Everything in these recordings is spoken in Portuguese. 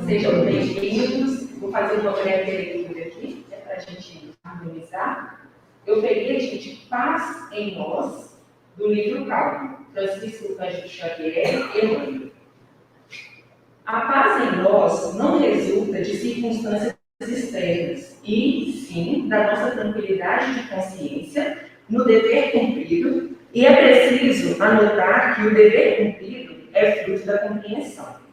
Sejam bem-vindos. Vou fazer uma breve leitura aqui, para a gente organizar. Eu peguei, gente, Paz em Nós, do livro Calma, Francisco Cândido Xavier e Emmanuel. A paz em nós não resulta de circunstâncias externas, e sim da nossa tranquilidade de consciência no dever cumprido, e é preciso anotar que o dever cumprido é fruto da compreensão.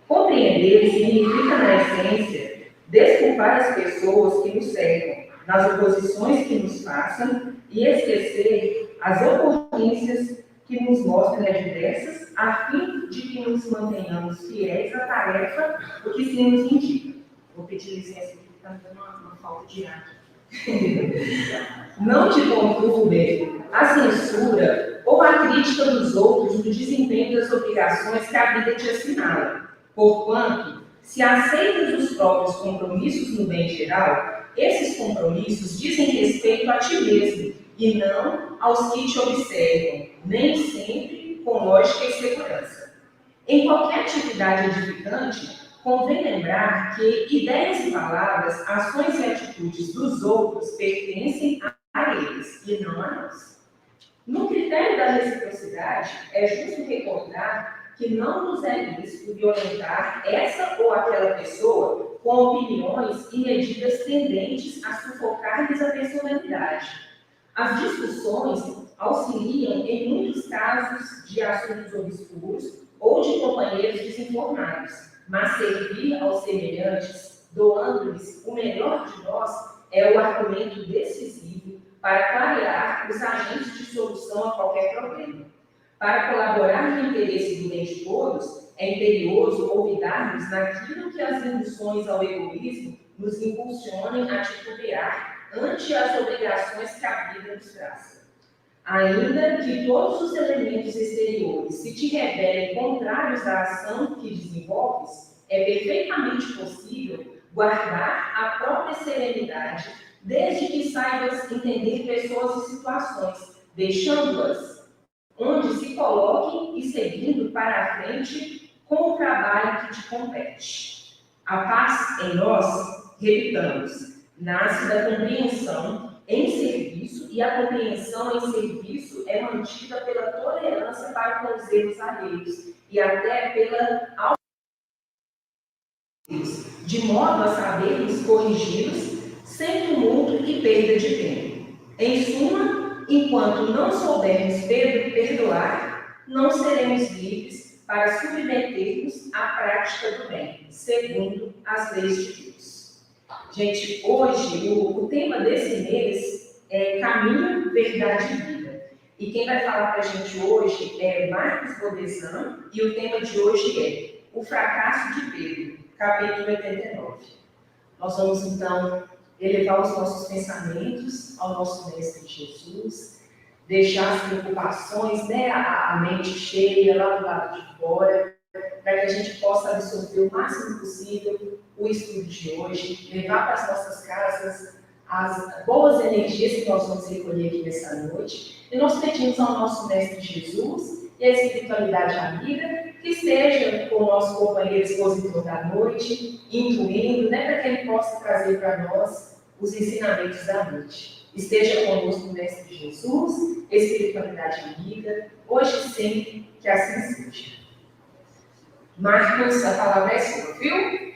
Compreender significa, na essência, desculpar as pessoas que nos cercam, nas oposições que nos façam, e esquecer as ocorrências que nos mostram adversas, a fim de que nos mantenhamos fiéis à tarefa do que se nos indica. Vou pedir licença aqui, porque está me dando uma falta de ar. Não te conturbe a censura ou a crítica dos outros no desempenho das obrigações que a vida te assinala, porquanto, se aceitas os próprios compromissos no bem geral, esses compromissos dizem respeito a ti mesmo e não aos que te observam, nem sempre com lógica e segurança. Em qualquer atividade edificante, convém lembrar que ideias e palavras, ações e atitudes dos outros pertencem a eles e não a nós. No critério da reciprocidade, é justo recordar que não nos é lícito violentar essa ou aquela pessoa com opiniões e medidas tendentes a sufocar-lhes a personalidade. As discussões auxiliam em muitos casos de assuntos obscuros ou de companheiros desinformados, mas servir aos semelhantes, doando-lhes o melhor de nós, é o argumento decisivo para clarear os agentes de solução a qualquer problema. Para colaborar no interesse do bem de todos, é imperioso olvidarmos naquilo que as induções ao egoísmo nos impulsionem a titubear ante as obrigações que a vida nos traz. Ainda que todos os elementos exteriores se te revelem contrários à ação que desenvolves, é perfeitamente possível guardar a própria serenidade, desde que saibas entender pessoas e situações, deixando-as onde se coloquem e seguindo para a frente com o trabalho que te compete. A paz em nós, repitamos, nasce da compreensão em serviço, e a compreensão em serviço é mantida pela tolerância para com os erros alheios e até pela de modo a sabermos corrigi-los sem tumulto e perda de tempo. Em suma, enquanto não soubermos perdoar, não seremos livres para submetermos à prática do bem, segundo as leis de Deus. Gente, hoje, o tema desse mês é Caminho, Verdade e Vida. E quem vai falar para a gente hoje é Marcos Bodesan, e o tema de hoje é O Fracasso de Pedro, capítulo 89. Nós vamos, então, elevar os nossos pensamentos ao nosso Mestre Jesus, deixar as preocupações, a mente cheia, lá do lado de fora, para que a gente possa absorver o máximo possível o estudo de hoje, levar para as nossas casas as boas energias que nós vamos recolher aqui nessa noite. E nós pedimos ao nosso Mestre Jesus e à espiritualidade amiga que esteja com o nosso companheiro expositor da noite, intuindo, para que ele possa trazer para nós os ensinamentos da noite. Esteja conosco o Mestre Jesus, espiritualidade amiga, hoje e sempre, que assim seja. Marcos, a palavra é sua, viu?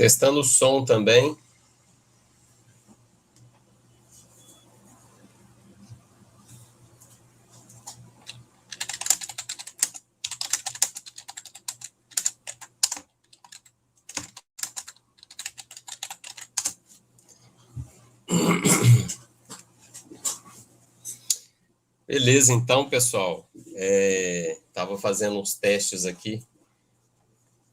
Testando o som também. Beleza, então, pessoal. Estava fazendo uns testes aqui.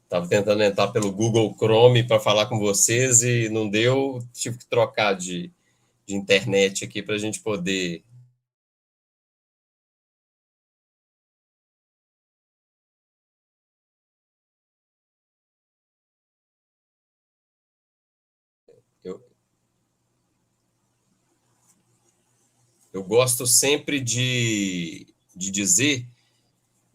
Estava tentando entrar pelo Google Chrome para falar com vocês e não deu. Tive que trocar de internet aqui para a gente poder. Eu gosto sempre de dizer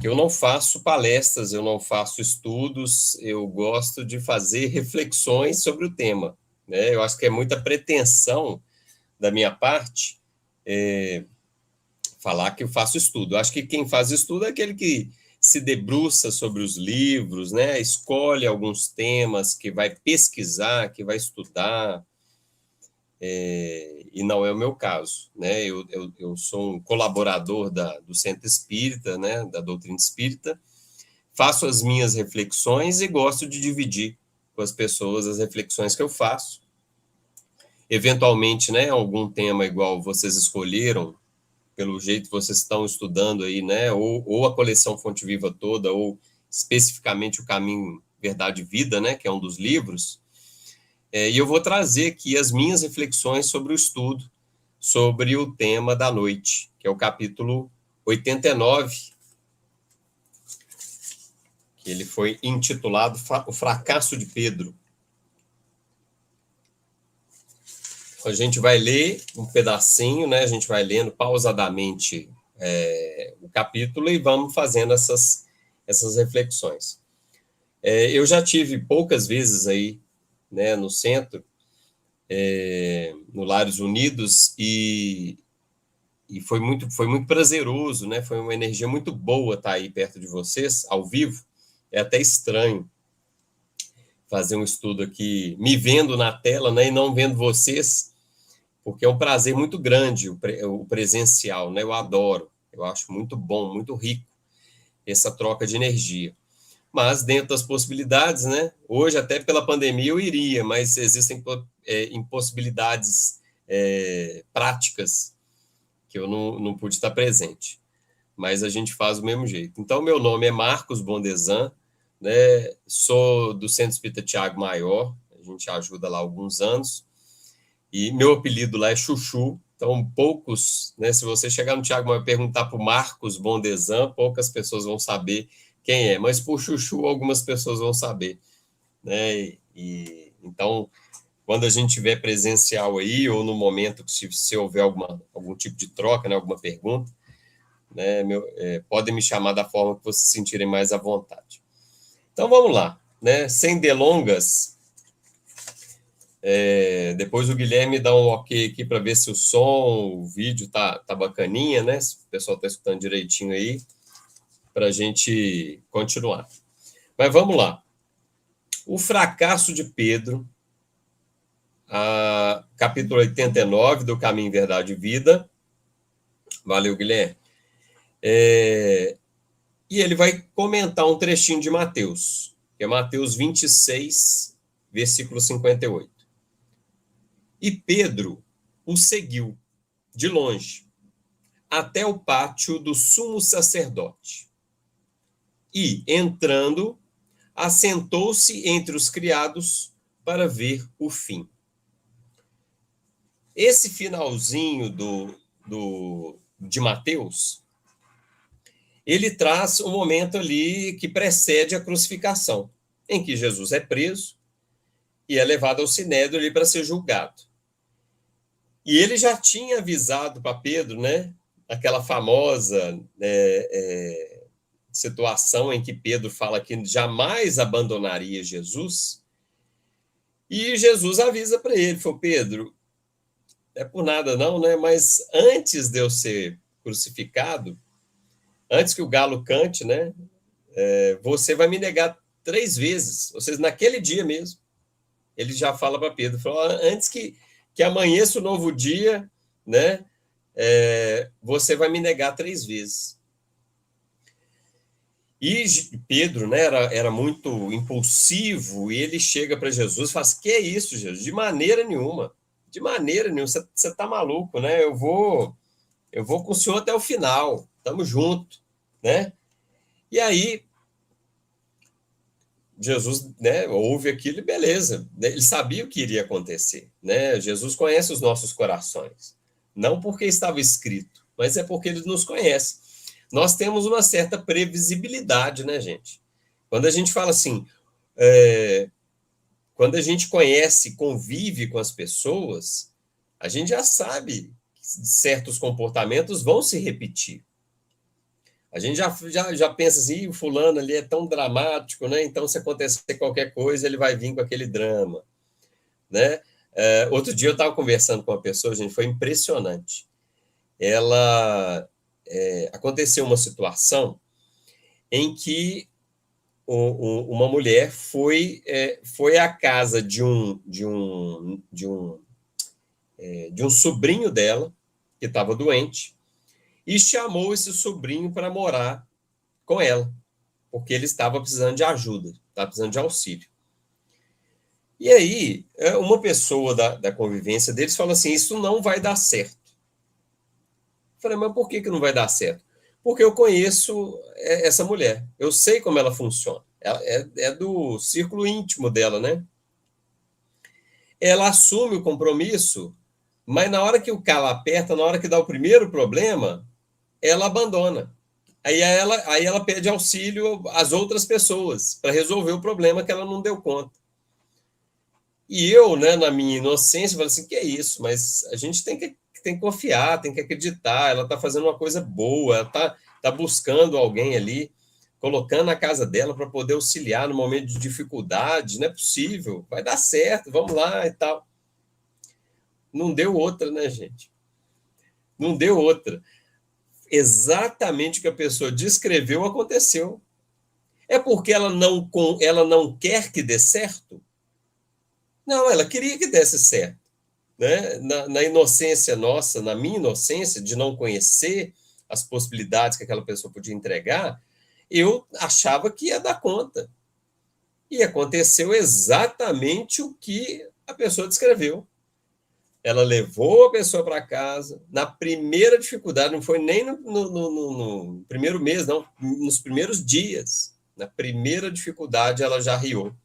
que eu não faço palestras, eu não faço estudos, eu gosto de fazer reflexões sobre o tema, né? Eu acho que é muita pretensão da minha parte falar que eu faço estudo. Eu acho que quem faz estudo é aquele que se debruça sobre os livros, né? Escolhe alguns temas que vai pesquisar, que vai estudar, e não é o meu caso, né? Eu sou um colaborador do Centro Espírita, né? Da doutrina espírita, faço as minhas reflexões e gosto de dividir com as pessoas as reflexões que eu faço. Eventualmente, né? Algum tema igual vocês escolheram, pelo jeito que vocês estão estudando aí, né? Ou a coleção Fonte Viva toda, ou especificamente o Caminho, Verdade e Vida, né? Que é um dos livros. E eu vou trazer aqui as minhas reflexões sobre o estudo, sobre o tema da noite, que é o capítulo 89, que ele foi intitulado O Fracasso de Pedro. A gente vai ler um pedacinho, né? A gente vai lendo pausadamente o capítulo e vamos fazendo essas reflexões. Eu já tive poucas vezes aí, né, no centro, no Lares Unidos, e foi muito prazeroso, né? Foi uma energia muito boa estar aí perto de vocês, ao vivo. É até estranho fazer um estudo aqui, me vendo na tela, né, e não vendo vocês, porque é um prazer muito grande o presencial, né? Eu adoro, eu acho muito bom, muito rico essa troca de energia. Mas dentro das possibilidades, né? Hoje, até pela pandemia, eu iria, mas existem impossibilidades práticas que eu não pude estar presente. Mas a gente faz do mesmo jeito. Então, meu nome é Marcos Bondesan, né? Sou do Centro Espírita Tiago Maior, a gente ajuda lá há alguns anos, e meu apelido lá é Chuchu. Então, poucos, né? Se você chegar no Tiago Maior e perguntar para o Marcos Bondesan, poucas pessoas vão saber quem é, mas por Chuchu algumas pessoas vão saber, né? Então, quando a gente tiver presencial aí, ou no momento que se houver algum tipo de troca, né, alguma pergunta, né, podem me chamar da forma que vocês se sentirem mais à vontade. Então, vamos lá, né? Sem delongas, depois o Guilherme dá um ok aqui para ver se o som, o vídeo tá bacaninha, né? Se o pessoal está escutando direitinho aí, para a gente continuar. Mas vamos lá. O fracasso de Pedro, capítulo 89 do Caminho, Verdade e Vida. Valeu, Guilherme. E ele vai comentar um trechinho de Mateus, que é Mateus 26, versículo 58. E Pedro o seguiu de longe até o pátio do sumo sacerdote. E, entrando, assentou-se entre os criados para ver o fim. Esse finalzinho de Mateus, ele traz o momento ali que precede a crucificação, em que Jesus é preso e é levado ao sinédrio ali para ser julgado. E ele já tinha avisado para Pedro, né, aquela famosa situação em que Pedro fala que jamais abandonaria Jesus, e Jesus avisa para ele, falou, Pedro, não é por nada não, né, mas antes de eu ser crucificado, antes que o galo cante, né, você vai me negar 3 vezes, ou seja, naquele dia mesmo. ele já fala para Pedro, falou, antes que amanheça o novo dia, né, você vai me negar 3 vezes. E Pedro, né, era muito impulsivo, e ele chega para Jesus e fala assim, que é isso, Jesus? De maneira nenhuma, você está maluco, né? Eu vou com o senhor até o final, estamos juntos, né? E aí, Jesus, né, ouve aquilo e beleza, ele sabia o que iria acontecer, né? Jesus conhece os nossos corações, não porque estava escrito, mas é porque ele nos conhece. Nós temos uma certa previsibilidade, né, gente? Quando a gente fala assim, quando a gente conhece, convive com as pessoas, a gente já sabe que certos comportamentos vão se repetir. A gente já pensa assim, o fulano ali é tão dramático, né? Então, se acontecer qualquer coisa, ele vai vir com aquele drama, né? Outro dia eu estava conversando com uma pessoa, gente, foi impressionante. Aconteceu uma situação em que uma mulher foi à casa de um sobrinho dela, que estava doente, e chamou esse sobrinho para morar com ela, porque ele estava precisando de ajuda, estava precisando de auxílio. E aí, uma pessoa da convivência deles falou assim, isso não vai dar certo. Eu falei, mas por que não vai dar certo? Porque eu conheço essa mulher, eu sei como ela funciona, é do círculo íntimo dela, né? Ela assume o compromisso, mas na hora que o calo aperta, na hora que dá o primeiro problema, ela abandona. Aí ela pede auxílio às outras pessoas para resolver o problema que ela não deu conta. E eu, né, na minha inocência, falei assim, que é isso? Mas a gente tem que confiar, tem que acreditar, ela está fazendo uma coisa boa, ela tá buscando alguém ali, colocando na casa dela para poder auxiliar no momento de dificuldade, não é possível, vai dar certo, vamos lá e tal. Não deu outra, né, gente? Não deu outra. Exatamente o que a pessoa descreveu aconteceu. É porque ela não quer que dê certo? Não, ela queria que desse certo. Né? Na inocência nossa, na minha inocência, de não conhecer as possibilidades que aquela pessoa podia entregar, eu achava que ia dar conta. E aconteceu exatamente o que a pessoa descreveu. Ela levou a pessoa para casa, na primeira dificuldade, não foi nem no primeiro mês, não, nos primeiros dias. Na primeira dificuldade, ela já riu,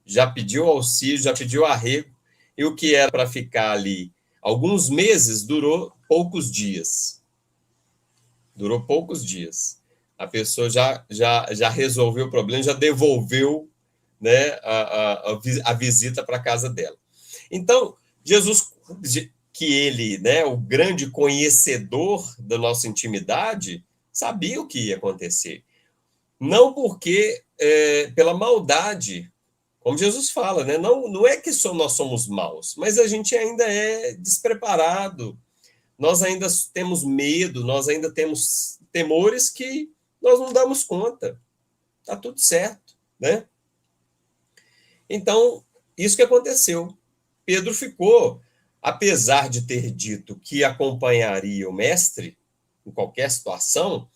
já pediu auxílio, já pediu arrego, e o que era para ficar ali alguns meses durou poucos dias. Durou poucos dias. A pessoa já resolveu o problema, já devolveu, né, a visita para a casa dela. Então, Jesus, que ele, né, o grande conhecedor da nossa intimidade, sabia o que ia acontecer. Não porque, pela maldade, como Jesus fala, né, não é que nós somos maus, mas a gente ainda é despreparado, nós ainda temos medo, nós ainda temos temores que nós não damos conta. Está tudo certo, né? Então, isso que aconteceu. Pedro ficou, apesar de ter dito que acompanharia o mestre em qualquer situação,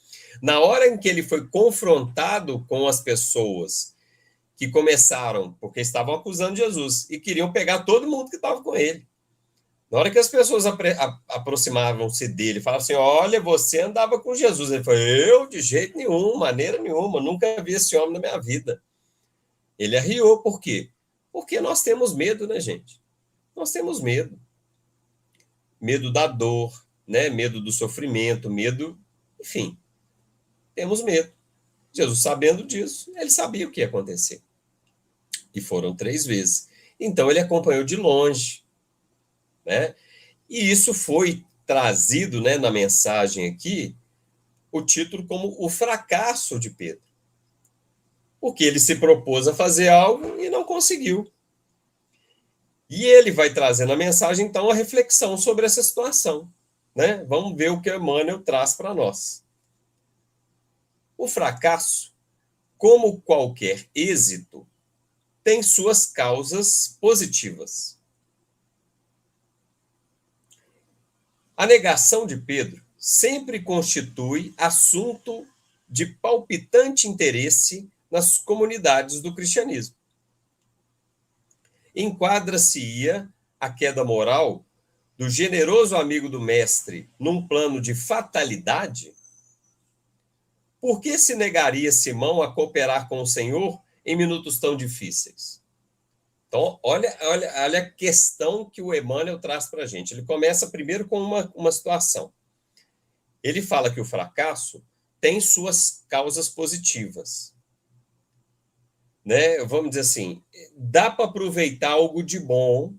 na hora em que ele foi confrontado com as pessoas que começaram, porque estavam acusando Jesus e queriam pegar todo mundo que estava com ele. Na hora que as pessoas aproximavam-se dele, falavam assim, olha, você andava com Jesus. Ele falou, eu de jeito nenhum, maneira nenhuma, nunca vi esse homem na minha vida. Ele arriou, por quê? Porque nós temos medo, né, gente? Nós temos medo. Medo da dor, né? Medo do sofrimento, medo, enfim, temos medo. Jesus, sabendo disso, ele sabia o que ia acontecer. E foram 3 vezes. Então, ele acompanhou de longe, né? E isso foi trazido, né, na mensagem aqui, o título como o fracasso de Pedro. Porque ele se propôs a fazer algo e não conseguiu. E ele vai trazer na mensagem, então, a reflexão sobre essa situação. Né? Vamos ver o que Emmanuel traz para nós. O fracasso, como qualquer êxito, tem suas causas positivas. A negação de Pedro sempre constitui assunto de palpitante interesse nas comunidades do cristianismo. Enquadra-se-ia a queda moral do generoso amigo do mestre num plano de fatalidade? Por que se negaria Simão a cooperar com o Senhor em minutos tão difíceis? Então, olha a questão que o Emmanuel traz para a gente. Ele começa primeiro com uma situação. Ele fala que o fracasso tem suas causas positivas. Né? Vamos dizer assim, dá para aproveitar algo de bom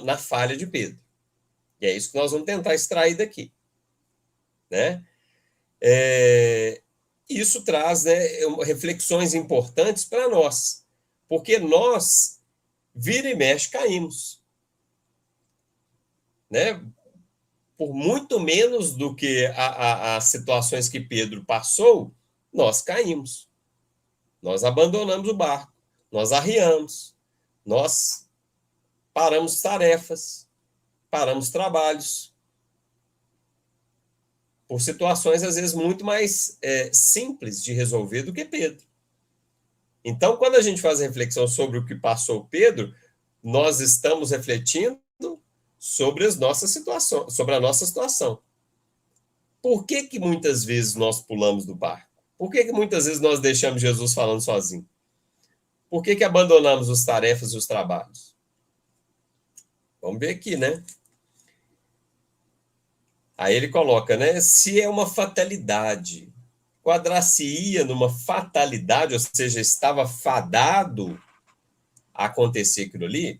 na falha de Pedro. E é isso que nós vamos tentar extrair daqui. Né? Isso traz, né, reflexões importantes para nós, porque nós, vira e mexe, caímos. Né? Por muito menos do que as situações que Pedro passou, nós caímos. Nós abandonamos o barco, nós arriamos, nós paramos tarefas, paramos trabalhos, por situações, às vezes, muito mais simples de resolver do que Pedro. Então, quando a gente faz a reflexão sobre o que passou Pedro, nós estamos refletindo sobre as nossas situações, sobre a nossa situação. Por que muitas vezes nós pulamos do barco? Por que muitas vezes nós deixamos Jesus falando sozinho? Por que abandonamos as tarefas e os trabalhos? Vamos ver aqui, né? Aí ele coloca, né? Se é uma fatalidade, quadrar-se-ia numa fatalidade, ou seja, estava fadado a acontecer aquilo ali,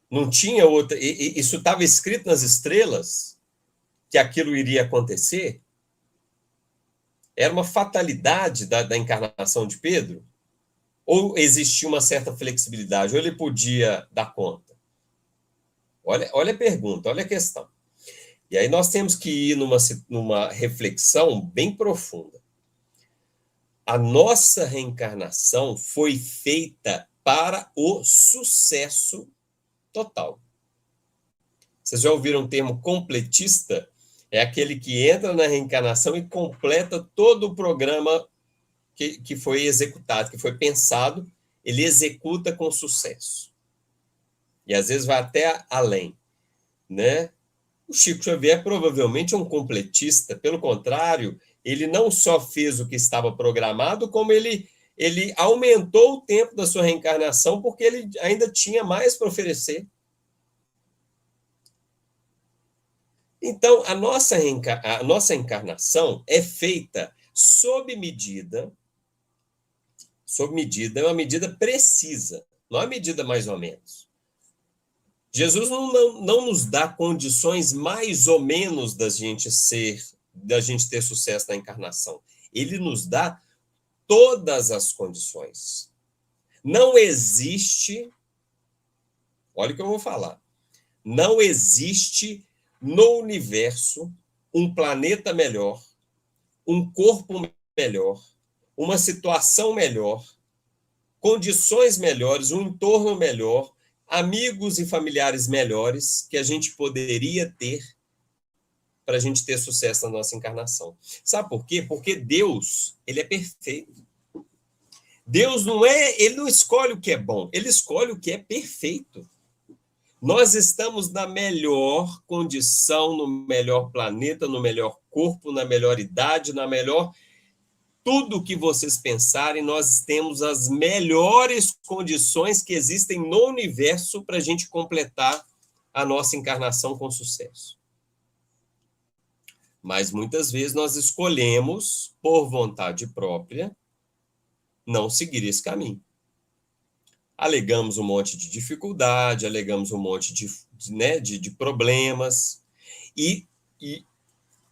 não tinha outra. Isso estava escrito nas estrelas que aquilo iria acontecer? Era uma fatalidade da encarnação de Pedro? Ou existia uma certa flexibilidade? Ou ele podia dar conta? Olha a pergunta, olha a questão. E aí nós temos que ir numa reflexão bem profunda. A nossa reencarnação foi feita para o sucesso total. Vocês já ouviram o termo completista? É aquele que entra na reencarnação e completa todo o programa que foi executado, que foi pensado, ele executa com sucesso. E às vezes vai até além, né? O Chico Xavier provavelmente é um completista, pelo contrário, ele não só fez o que estava programado, como ele aumentou o tempo da sua reencarnação, porque ele ainda tinha mais para oferecer. Então, a nossa encarnação é feita sob medida, é uma medida precisa, não é uma medida mais ou menos. Jesus não nos dá condições mais ou menos da gente ter sucesso na encarnação. Ele nos dá todas as condições. Não existe, olha o que eu vou falar, não existe no universo um planeta melhor, um corpo melhor, uma situação melhor, condições melhores, um entorno melhor, amigos e familiares melhores que a gente poderia ter para a gente ter sucesso na nossa encarnação. Sabe por quê? Porque Deus, ele é perfeito. Deus ele não escolhe o que é bom, ele escolhe o que é perfeito. Nós estamos na melhor condição, no melhor planeta, no melhor corpo, na melhor idade, na melhor tudo que vocês pensarem, nós temos as melhores condições que existem no universo para a gente completar a nossa encarnação com sucesso. Mas muitas vezes nós escolhemos, por vontade própria, não seguir esse caminho. Alegamos um monte de dificuldade, alegamos um monte de problemas. E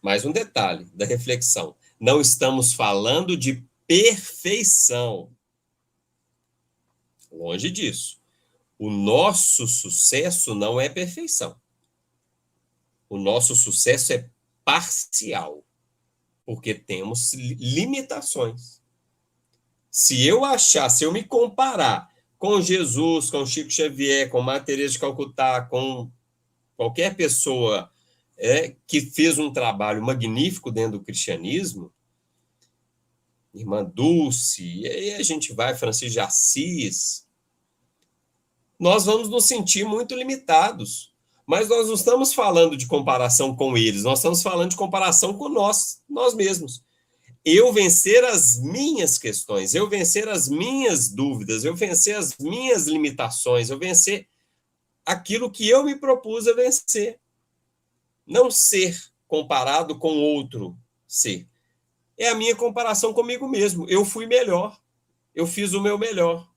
mais um detalhe da reflexão. Não estamos falando de perfeição. Longe disso. O nosso sucesso não é perfeição. O nosso sucesso é parcial, porque temos limitações. Se eu me comparar com Jesus, com Chico Xavier, com Madre Teresa de Calcutá, com qualquer pessoa que fez um trabalho magnífico dentro do cristianismo, Irmã Dulce, e aí a gente vai, Francisco de Assis, nós vamos nos sentir muito limitados. Mas nós não estamos falando de comparação com eles, nós estamos falando de comparação com nós mesmos. Eu vencer as minhas questões, eu vencer as minhas dúvidas, eu vencer as minhas limitações, eu vencer aquilo que eu me propus a vencer. Não ser comparado com outro ser. É a minha comparação comigo mesmo. Eu fui melhor. Eu fiz o meu melhor.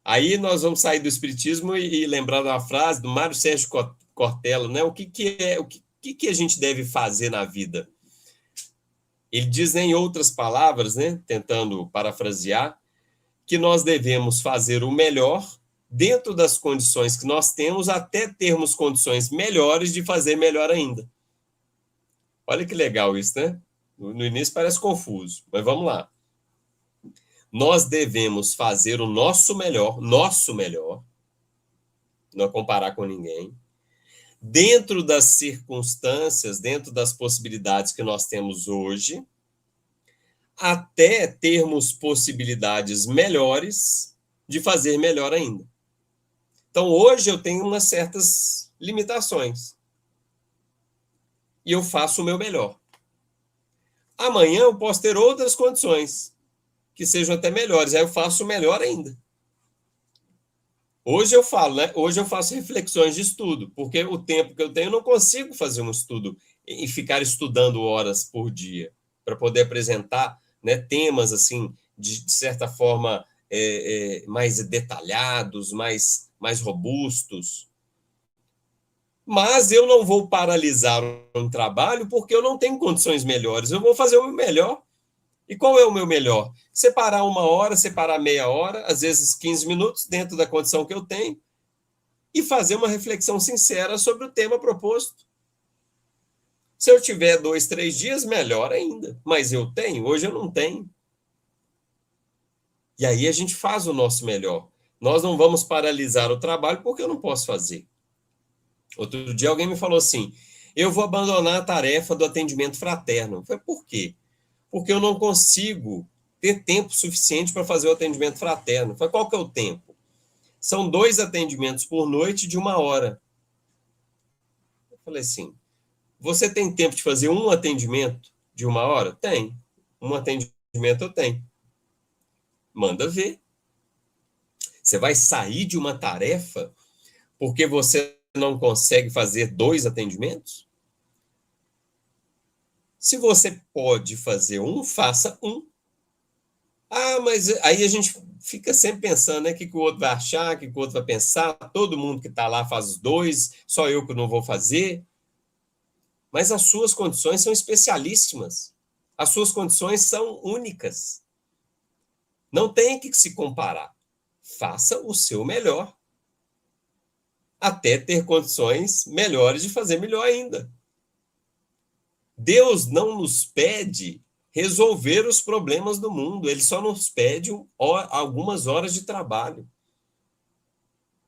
Aí nós vamos sair do espiritismo e lembrar da frase do Mário Sérgio Cortella, né? O que a gente deve fazer na vida? Ele diz em outras palavras, né, tentando parafrasear, que nós devemos fazer o melhor dentro das condições que nós temos, até termos condições melhores de fazer melhor ainda. Olha que legal isso, né? No início parece confuso, mas vamos lá. Nós devemos fazer o nosso melhor, não comparar com ninguém, dentro das circunstâncias, dentro das possibilidades que nós temos hoje, até termos possibilidades melhores de fazer melhor ainda. Então, hoje eu tenho umas certas limitações. E eu faço o meu melhor. Amanhã eu posso ter outras condições que sejam até melhores. Aí eu faço o melhor ainda. Hoje eu falo, né? Hoje eu faço reflexões de estudo, porque o tempo que eu tenho eu não consigo fazer um estudo e ficar estudando horas por dia para poder apresentar, né, temas assim de certa forma mais detalhados, mais robustos. Mas eu não vou paralisar um trabalho porque eu não tenho condições melhores. Eu vou fazer o meu melhor. E qual é o meu melhor? Separar 1 hora, separar meia hora, às vezes 15 minutos, dentro da condição que eu tenho, e fazer uma reflexão sincera sobre o tema proposto. Se eu tiver 2, 3 dias, melhor ainda. Mas eu tenho, hoje eu não tenho. E aí a gente faz o nosso melhor. Nós não vamos paralisar o trabalho porque eu não posso fazer. Outro dia alguém me falou assim, eu vou abandonar a tarefa do atendimento fraterno. Eu falei, por quê? Porque eu não consigo ter tempo suficiente para fazer o atendimento fraterno. Eu falei, qual que é o tempo? São 2 atendimentos por noite de 1 hora. Eu falei assim, você tem tempo de fazer um atendimento de 1 hora? Tem. Um atendimento eu tenho. Manda ver. Você vai sair de uma tarefa porque você não consegue fazer 2 atendimentos? Se você pode fazer um, faça um. Ah, mas aí a gente fica sempre pensando, né? O que o outro vai achar, o que o outro vai pensar. Todo mundo que está lá faz os 2, só eu que não vou fazer. Mas as suas condições são especialíssimas. As suas condições são únicas. Não tem que se comparar. Faça o seu melhor. Até ter condições melhores de fazer melhor ainda. Deus não nos pede resolver os problemas do mundo, ele só nos pede algumas horas de trabalho.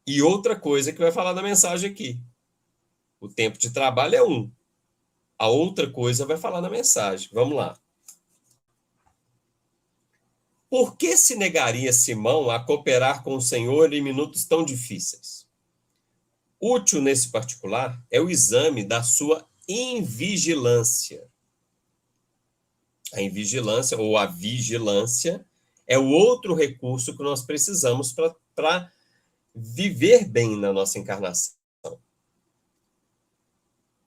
E outra coisa que vai falar na mensagem aqui. O tempo de trabalho é 1. A outra coisa vai falar na mensagem. Vamos lá. Por que se negaria Simão a cooperar com o Senhor em minutos tão difíceis? Útil nesse particular é o exame da sua invigilância. A invigilância ou a vigilância é o outro recurso que nós precisamos para viver bem na nossa encarnação.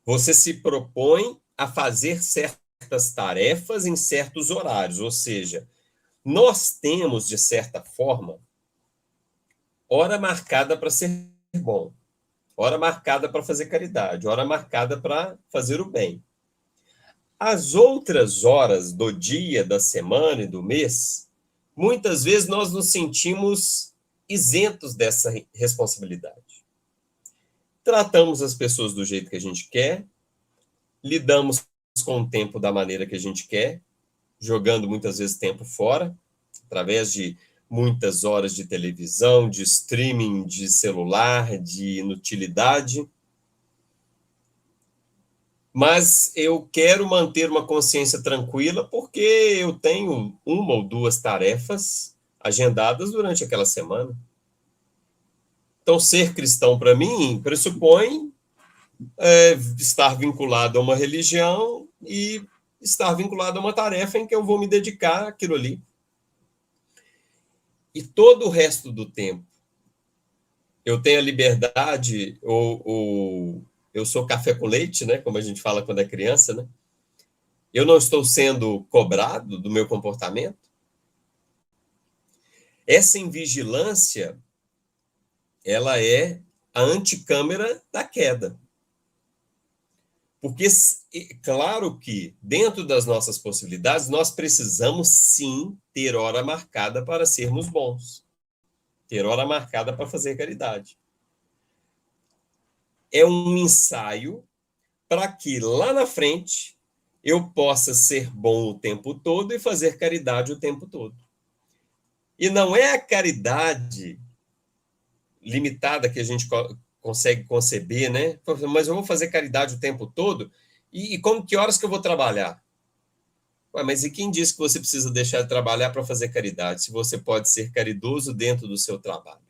Você se propõe a fazer certas tarefas em certos horários, ou seja, nós temos, de certa forma, hora marcada para ser bom, hora marcada para fazer caridade, hora marcada para fazer o bem. As outras horas do dia, da semana e do mês, muitas vezes nós nos sentimos isentos dessa responsabilidade. Tratamos as pessoas do jeito que a gente quer, lidamos com o tempo da maneira que a gente quer, jogando muitas vezes tempo fora, através de muitas horas de televisão, de streaming, de celular, de inutilidade. Mas eu quero manter uma consciência tranquila porque eu tenho uma ou duas tarefas agendadas durante aquela semana. Então, ser cristão, para mim, pressupõe estar vinculado a uma religião e estar vinculado a uma tarefa em que eu vou me dedicar àquilo ali. E todo o resto do tempo, eu tenho a liberdade, ou eu sou café com leite, né, como a gente fala quando é criança, né? Eu não estou sendo cobrado do meu comportamento. Essa invigilância, ela é a anticâmara da queda. Porque, claro que, dentro das nossas possibilidades, nós precisamos, sim, ter hora marcada para sermos bons. Ter hora marcada para fazer caridade. É um ensaio para que, lá na frente, eu possa ser bom o tempo todo e fazer caridade o tempo todo. E não é a caridade limitada que a gente consegue conceber, né? Mas eu vou fazer caridade o tempo todo? E como que horas que eu vou trabalhar? Ué, mas e quem disse que você precisa deixar de trabalhar para fazer caridade, se você pode ser caridoso dentro do seu trabalho?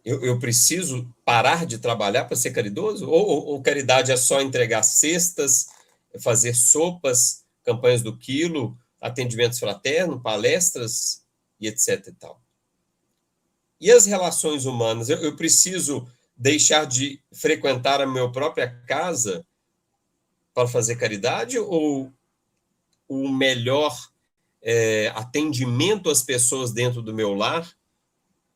Eu preciso parar de trabalhar para ser caridoso? Ou caridade é só entregar cestas, fazer sopas, campanhas do quilo, atendimentos fraternos, palestras e etc. e tal? E as relações humanas? Eu preciso deixar de frequentar a minha própria casa para fazer caridade? Ou o melhor atendimento às pessoas dentro do meu lar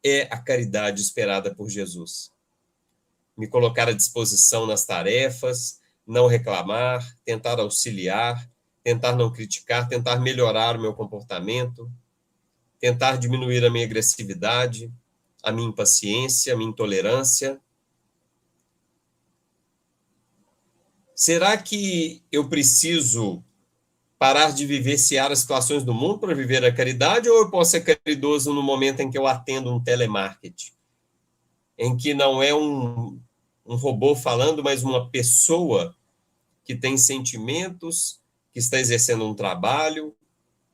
é a caridade esperada por Jesus? Me colocar à disposição nas tarefas, não reclamar, tentar auxiliar, tentar não criticar, tentar melhorar o meu comportamento, tentar diminuir a minha agressividade, a minha impaciência, a minha intolerância. Será que eu preciso parar de vivenciar as situações do mundo para viver a caridade, ou eu posso ser caridoso no momento em que eu atendo um telemarketing, em que não é um robô falando, mas uma pessoa que tem sentimentos, que está exercendo um trabalho,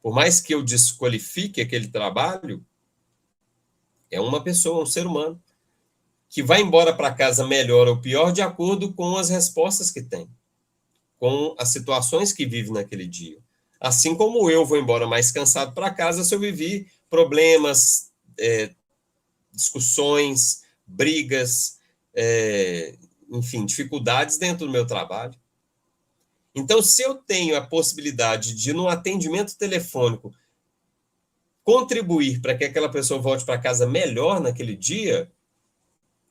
por mais que eu desqualifique aquele trabalho, é uma pessoa, um ser humano, que vai embora para casa melhor ou pior de acordo com as respostas que tem, com as situações que vive naquele dia. Assim como eu vou embora mais cansado para casa se eu vivi problemas, discussões, brigas, enfim, dificuldades dentro do meu trabalho. Então, se eu tenho a possibilidade de, no atendimento telefônico, contribuir para que aquela pessoa volte para casa melhor naquele dia,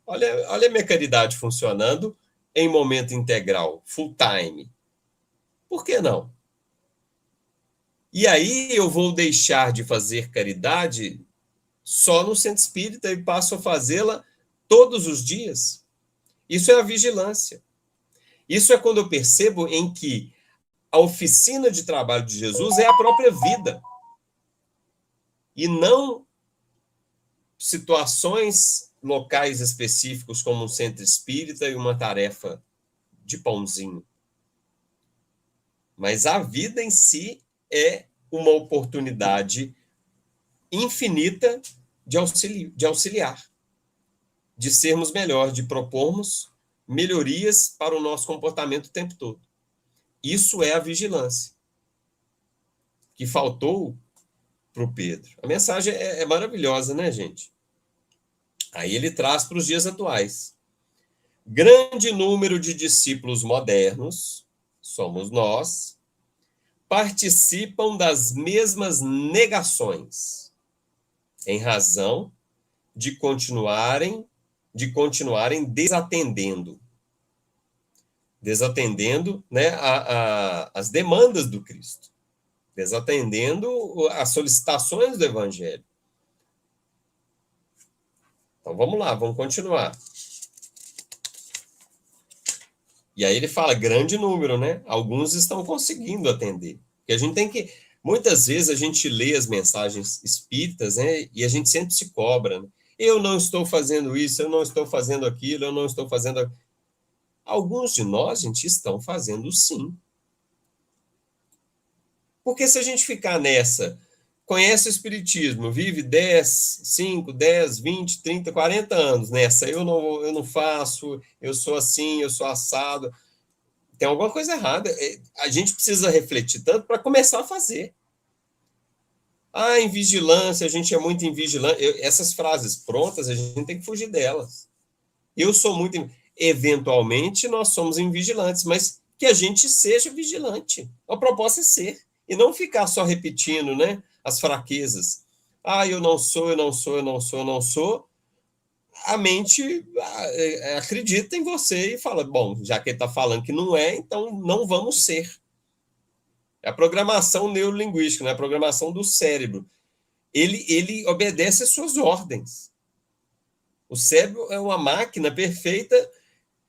olha a minha caridade funcionando em momento integral, full time. Por que não? E aí eu vou deixar de fazer caridade só no centro espírita e passo a fazê-la todos os dias. Isso é a vigilância. Isso é quando eu percebo em que a oficina de trabalho de Jesus é a própria vida. E não situações locais específicos como um centro espírita e uma tarefa de pãozinho. Mas a vida em si é uma oportunidade infinita de auxiliar, de sermos melhores, de propormos melhorias para o nosso comportamento o tempo todo. Isso é a vigilância, que faltou para o Pedro. A mensagem é maravilhosa, né, gente? Aí ele traz para os dias atuais. Grande número de discípulos modernos, somos nós, participam das mesmas negações, em razão de continuarem desatendendo, né, as demandas do Cristo, desatendendo as solicitações do Evangelho. Então, vamos lá, vamos continuar. E aí ele fala grande número, né? Alguns estão conseguindo atender. Porque a gente tem que... Muitas vezes a gente lê as mensagens espíritas, né? E a gente sempre se cobra, né? Eu não estou fazendo isso, eu não estou fazendo aquilo, eu não estou fazendo... Alguns de nós, gente, estão fazendo sim. Porque se a gente ficar nessa, conhece o Espiritismo, vive 10, 5, 10, 20, 30, 40 anos nessa, eu não faço, eu sou assim, eu sou assado, tem alguma coisa errada. A gente precisa refletir tanto para começar a fazer. Ah, em vigilância, a gente é muito invigilante. Essas frases prontas, a gente tem que fugir delas. Eu sou muito... Eventualmente, nós somos invigilantes, mas que a gente seja vigilante. A proposta é ser. E não ficar só repetindo, né, as fraquezas. Ah, eu não sou, eu não sou, eu não sou, eu não sou. A mente acredita em você e fala, bom, já que ele está falando que não é, então não vamos ser. É a programação neurolinguística, né? A programação do cérebro. Ele obedece às suas ordens. O cérebro é uma máquina perfeita,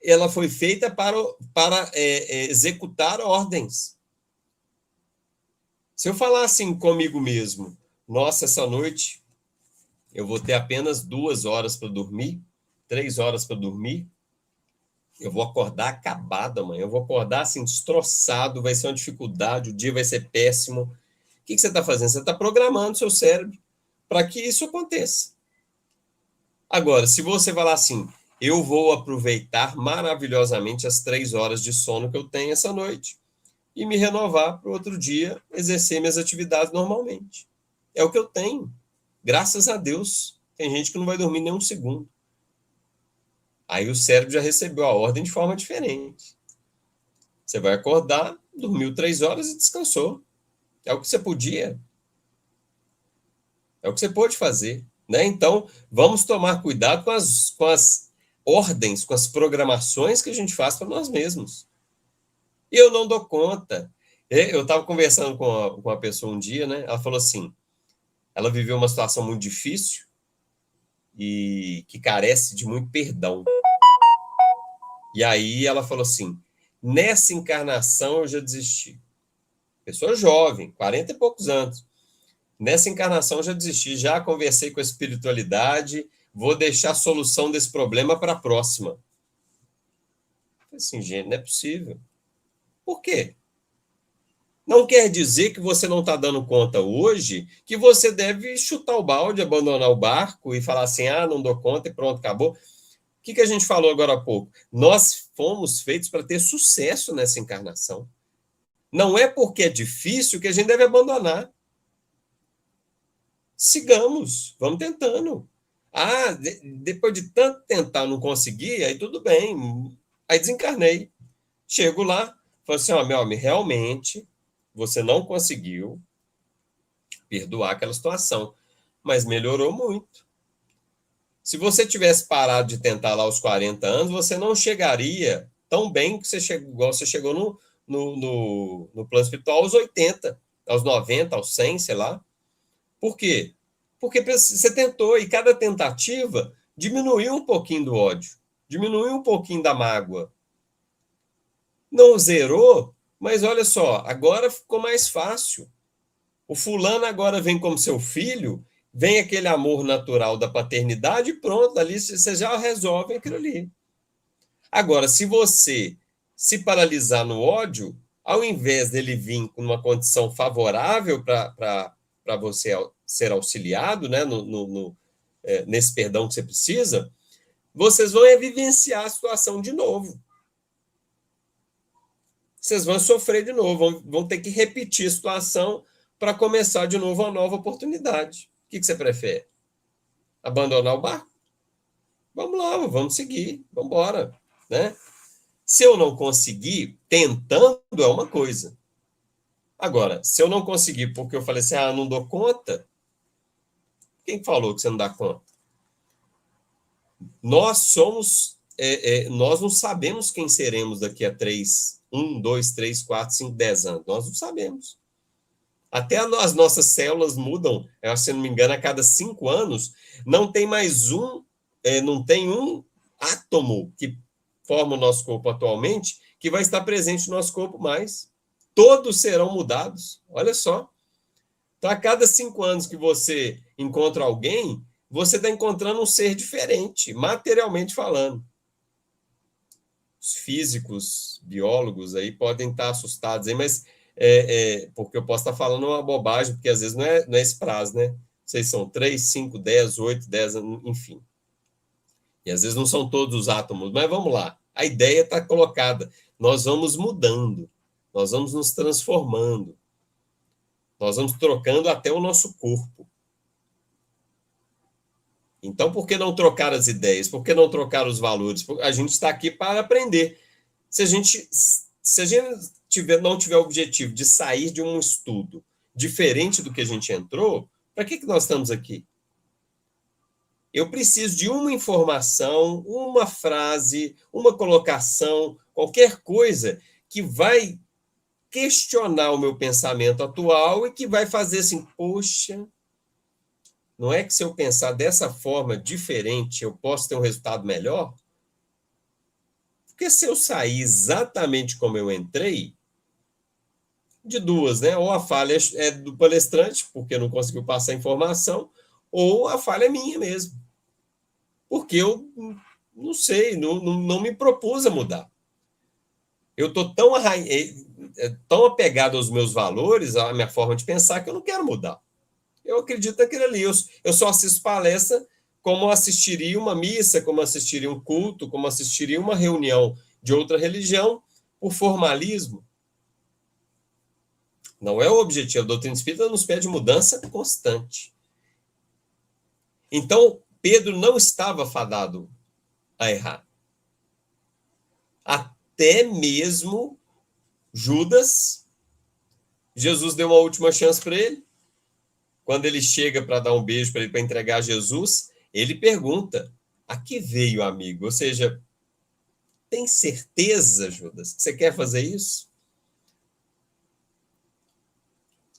ela foi feita para executar ordens. Se eu falar assim comigo mesmo, nossa, essa noite eu vou ter apenas 2 horas para dormir, 3 horas para dormir, eu vou acordar acabado amanhã, eu vou acordar assim, destroçado, vai ser uma dificuldade, o dia vai ser péssimo. O que você está fazendo? Você está programando seu cérebro para que isso aconteça. Agora, se você falar assim, eu vou aproveitar maravilhosamente as 3 horas de sono que eu tenho essa noite e me renovar para o outro dia exercer minhas atividades normalmente. É o que eu tenho. Graças a Deus. Tem gente que não vai dormir nem um segundo. Aí o cérebro já recebeu a ordem de forma diferente. Você vai acordar, dormiu 3 horas e descansou. É o que você podia. É o que você pôde fazer. Né? Então, vamos tomar cuidado com as ordens, com as programações que a gente faz para nós mesmos. E eu não dou conta. Eu estava conversando com uma pessoa um dia, né? Ela falou assim, ela viveu uma situação muito difícil e que carece de muito perdão. E aí ela falou assim, nessa encarnação eu já desisti. Pessoa jovem, 40 e poucos anos. Nessa encarnação eu já desisti, já conversei com a espiritualidade, vou deixar a solução desse problema para a próxima. Eu falei assim, gente, não é possível. Por quê? Não quer dizer que você não está dando conta hoje, que você deve chutar o balde, abandonar o barco e falar assim, ah, não dou conta e pronto, acabou. O que a gente falou agora há pouco? Nós fomos feitos para ter sucesso nessa encarnação. Não é porque é difícil que a gente deve abandonar. Sigamos, vamos tentando. Ah, depois de tanto tentar não conseguir, aí tudo bem. Aí desencarnei. Chego lá, falo assim, ó, meu homem, realmente você não conseguiu perdoar aquela situação, mas melhorou muito. Se você tivesse parado de tentar lá aos 40 anos, você não chegaria tão bem que você chegou no plano espiritual aos 80, aos 90, aos 100, sei lá. Por quê? Porque você tentou e cada tentativa diminuiu um pouquinho do ódio, diminuiu um pouquinho da mágoa. Não zerou, mas olha só, agora ficou mais fácil. O fulano agora vem como seu filho, vem aquele amor natural da paternidade e pronto, ali você já resolve aquilo ali. Agora, se você se paralisar no ódio, ao invés dele vir com uma condição favorável para você ser auxiliado, né, nesse perdão que você precisa, vocês vão vivenciar a situação de novo. Vocês vão sofrer de novo, vão ter que repetir a situação para começar de novo uma nova oportunidade. O que você prefere? Abandonar o barco? Vamos lá, vamos seguir, vamos embora, né? Se eu não conseguir, tentando é uma coisa. Agora, se eu não conseguir porque eu falei assim, ah, não dou conta, quem falou que você não dá conta? Nós não sabemos quem seremos daqui a 1, 2, 3, 4, 5, 10 anos. Nós não sabemos. Até as nossas células mudam, se não me engano, a cada 5 anos, não tem mais não tem um átomo que forma o nosso corpo atualmente, que vai estar presente no nosso corpo mais. Todos serão mudados. Olha só. Então, a cada 5 anos que você encontra alguém, você está encontrando um ser diferente, materialmente falando. Os físicos, biólogos aí podem estar assustados aí, mas porque eu posso estar falando uma bobagem, porque às vezes não é esse prazo, né? Vocês são 3, 5, 10, 8, 10, enfim. E às vezes não são todos os átomos, mas vamos lá. A ideia está colocada. Nós vamos mudando, nós vamos nos transformando, nós vamos trocando até o nosso corpo. Então, por que não trocar as ideias? Por que não trocar os valores? A gente está aqui para aprender. Se a gente não tiver o objetivo de sair de um estudo diferente do que a gente entrou, para que nós estamos aqui? Eu preciso de uma informação, uma frase, uma colocação, qualquer coisa que vai questionar o meu pensamento atual e que vai fazer assim, poxa, não é que se eu pensar dessa forma diferente, eu posso ter um resultado melhor? Porque se eu sair exatamente como eu entrei, de duas, né? Ou a falha é do palestrante, porque não conseguiu passar a informação, ou a falha é minha mesmo. Porque eu não sei, não me propus a mudar. Eu estou tão apegado aos meus valores, à minha forma de pensar, que eu não quero mudar. Eu acredito naquilo ali. Eu só assisto palestra como assistiria uma missa, como assistiria um culto, como assistiria uma reunião de outra religião, por formalismo. Não é o objetivo. A doutrina espírita nos pede mudança constante. Então, Pedro não estava fadado a errar. Até mesmo Judas, Jesus deu uma última chance para ele. Quando ele chega para dar um beijo para ele, para entregar Jesus, ele pergunta: a que veio, amigo? Ou seja, tem certeza, Judas, que você quer fazer isso?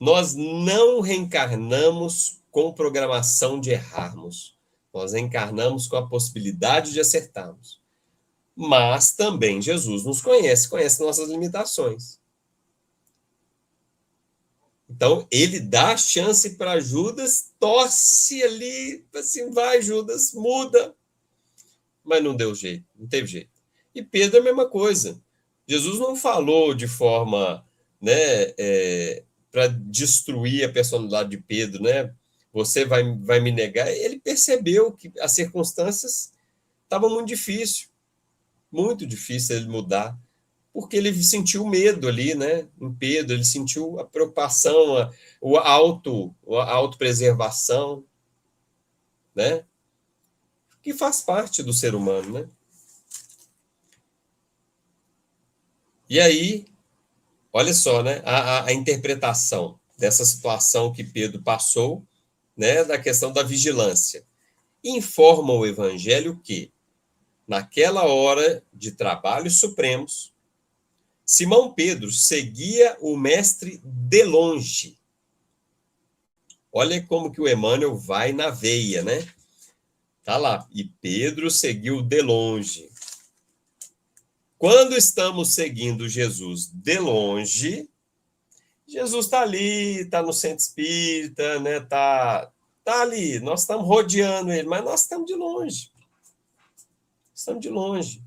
Nós não reencarnamos com programação de errarmos. Nós reencarnamos com a possibilidade de acertarmos. Mas também Jesus nos conhece nossas limitações. Então, ele dá a chance para Judas, torce ali, assim, vai, Judas, muda. Mas não deu jeito, não teve jeito. E Pedro é a mesma coisa. Jesus não falou de forma, né, para destruir a personalidade de Pedro, né? Você vai me negar. Ele percebeu que as circunstâncias estavam muito difícil ele mudar, porque ele sentiu medo ali, né? Em Pedro, ele sentiu a preocupação, a autopreservação, né? Que faz parte do ser humano, né? E aí, olha só, né? A interpretação dessa situação que Pedro passou, né? Da questão da vigilância. Informa o Evangelho que, naquela hora de trabalhos supremos, Simão Pedro seguia o mestre de longe. Olha como que o Emmanuel vai na veia, né? Tá lá. E Pedro seguiu de longe. Quando estamos seguindo Jesus de longe, Jesus está ali, está no centro espírita, né? Tá ali. Nós estamos rodeando ele, mas nós estamos de longe. Estamos de longe.